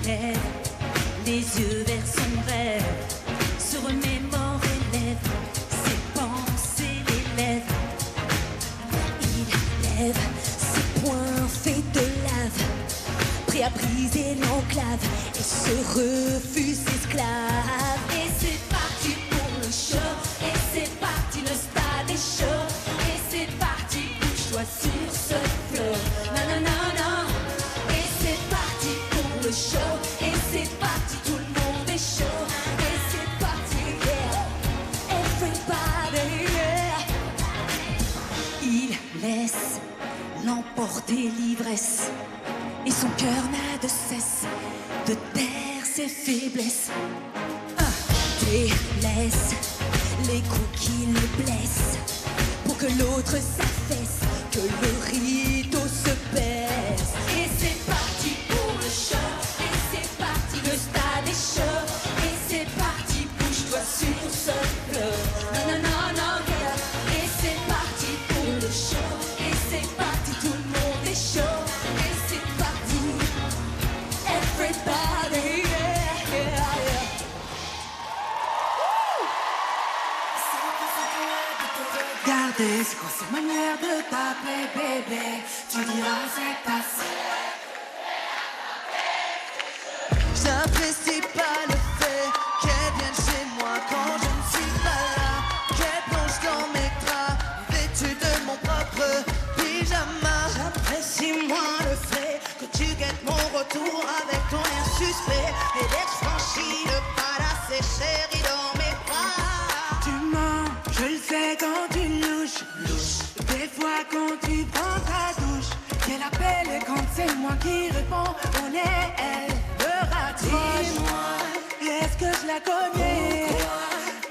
lève, les yeux vers son rêve, se remémore et lève ses pensées, les lèvres. Il lève ses poings faits de lave, prêt à briser l'enclave et se refuse esclave. Et c'est parti pour le show, et c'est parti, le stade est chaud. Et c'est parti, bouge-toi sur ce flow. Non, non, non, non. Et c'est parti pour le show, et c'est parti, tout le monde est chaud. Et c'est parti, yeah, everybody, yeah. Il laisse l'emporter l'ivresse, et son cœur n'a de cesse de taire ses faiblesses. Délaisse les coups qui le blessent, pour que l'autre s'affaisse, que le rideau se baisse. Et c'est parti pour le show, et c'est parti, le stade est chaud. Et c'est parti, bouge-toi sur ce flow. Non, non, non, non, yeah. Et c'est parti pour le show, et c'est parti, tout le monde est chaud. Et c'est parti, everybody, yeah, yeah, yeah. Regardez, c'est quoi cette manière de t'appeler bébé? Tu diras c'est assez. J'apprécie pas le fait qu'elle vienne chez moi quand je ne suis pas là, qu'elle plonge dans mes draps, vêtue de mon propre pyjama. J'apprécie moins le fait que tu guettes mon retour avec ton air suspect et d'être franchi le pas d'assez chéri dans mes bras. Tu mens, je le sais quand tu louches. Des fois quand tu prends ta douche, qu'elle appelle et quand c'est moi qui réponds, on est elle. Dis-moi, est-ce que je la connais?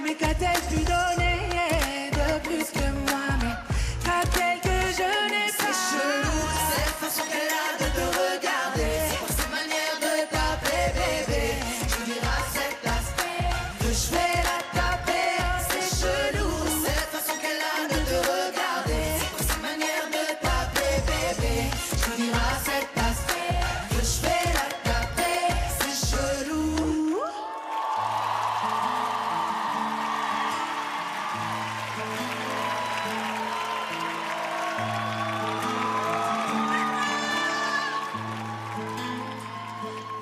Mais qu'a-t-elle pu donner de plus que moi? Mais qu'a-t-elle que je n'ai pas? C'est chelou, cette façon qu'elle a de te regarder, c'est pour cette manière de t'appeler bébé. Tu diras cette place que je vais la taper. C'est chelou, cette façon qu'elle a de te regarder, c'est pour cette manière de t'appeler bébé. Tu diras cette place que je vais la taper. C'est chelou.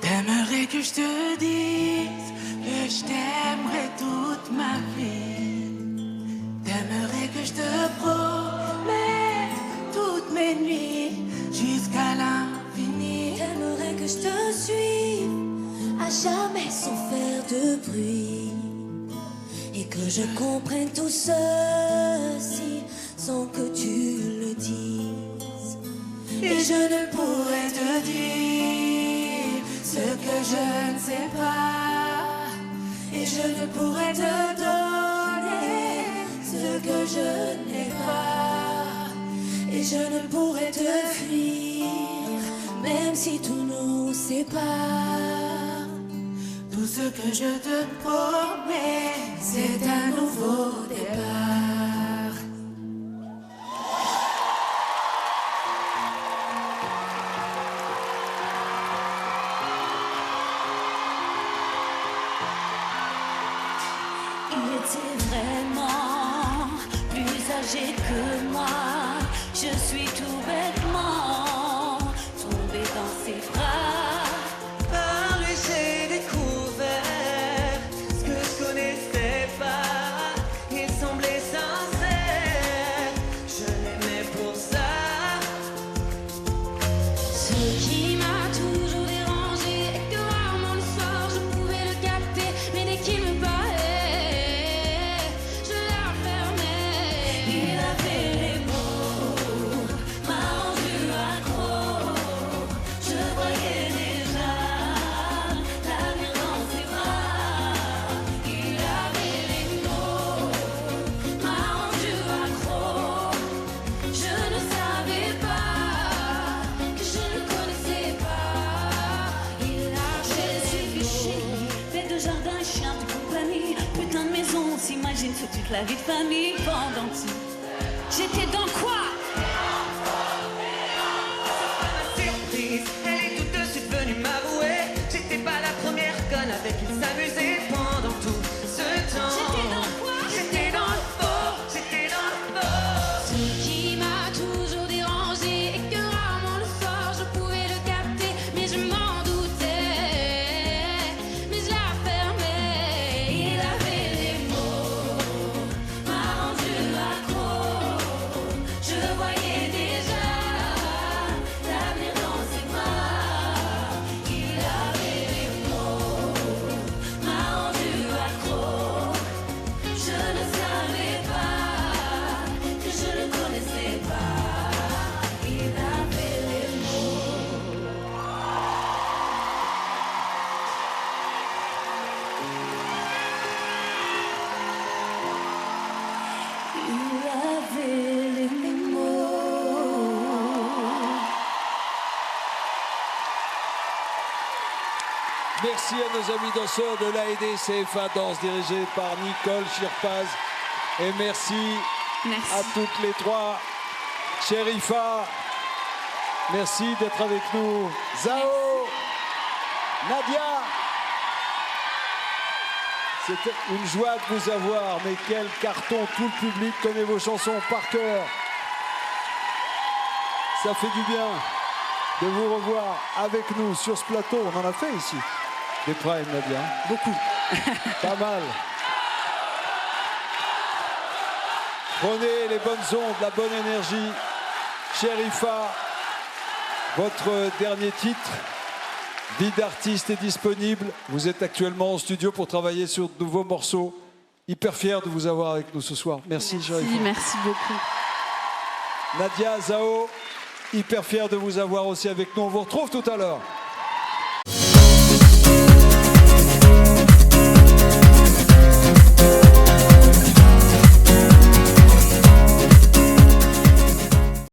T'aimerais que je te dise que je t'aimerais toute ma vie. T'aimerais que je te promette toutes mes nuits jusqu'à l'infini. T'aimerais que je te suive à jamais sans faire de bruit, et que je comprenne tout ceci sans que tu le dises. Et je ne pourrais te dire ce que je ne sais pas. Et je ne pourrais te donner ce que je n'ai pas. Et je ne pourrais te fuir, même si tout nous sépare. Tout ce que je te promets, c'est un nouveau départ. Il était vraiment plus âgé que moi. Je suis tout bêtement tombé dans ses bras. Par lui j'ai découvert ce que je connaissais pas. Il semblait sincère, je l'aimais pour ça. Ce qui m'a toujours dérangé est que rarement le soir je pouvais le capter, mais dès qu'il me parlait, je la fermais. Il avait les mots, m'a rendu accro. Je voyais déjà l'avenir dans ses bras. Il avait les mots, m'a rendu accro. Je ne savais pas que je ne connaissais pas. Il a fiché, bête de jardin, chien de compagnie, putain de maison, on s'imagine sur toute la vie de famille. Pendant tout, j'étais dans quoi? Ma surprise, elle est tout de suite venue m'avouer. J'étais pas Merci à nos amis danseurs de l'AED CFA Danse dirigée par Nicole Chirpaz. Et merci à toutes les trois. Chérifa, merci d'être avec nous. Zao, Nadia, c'était une joie de vous avoir. Mais quel carton, tout le public connaît vos chansons par cœur. Ça fait du bien de vous revoir avec nous sur ce plateau. On en a fait ici. Des primes, Nadia. Beaucoup. Pas mal. Prenez les bonnes ondes, la bonne énergie. Chérifa, votre dernier titre, Vie d'artiste, est disponible. Vous êtes actuellement au studio pour travailler sur de nouveaux morceaux. Hyper fier de vous avoir avec nous ce soir. Merci, Chérifa. Merci beaucoup. Nadia, Zao, hyper fier de vous avoir aussi avec nous. On vous retrouve tout à l'heure.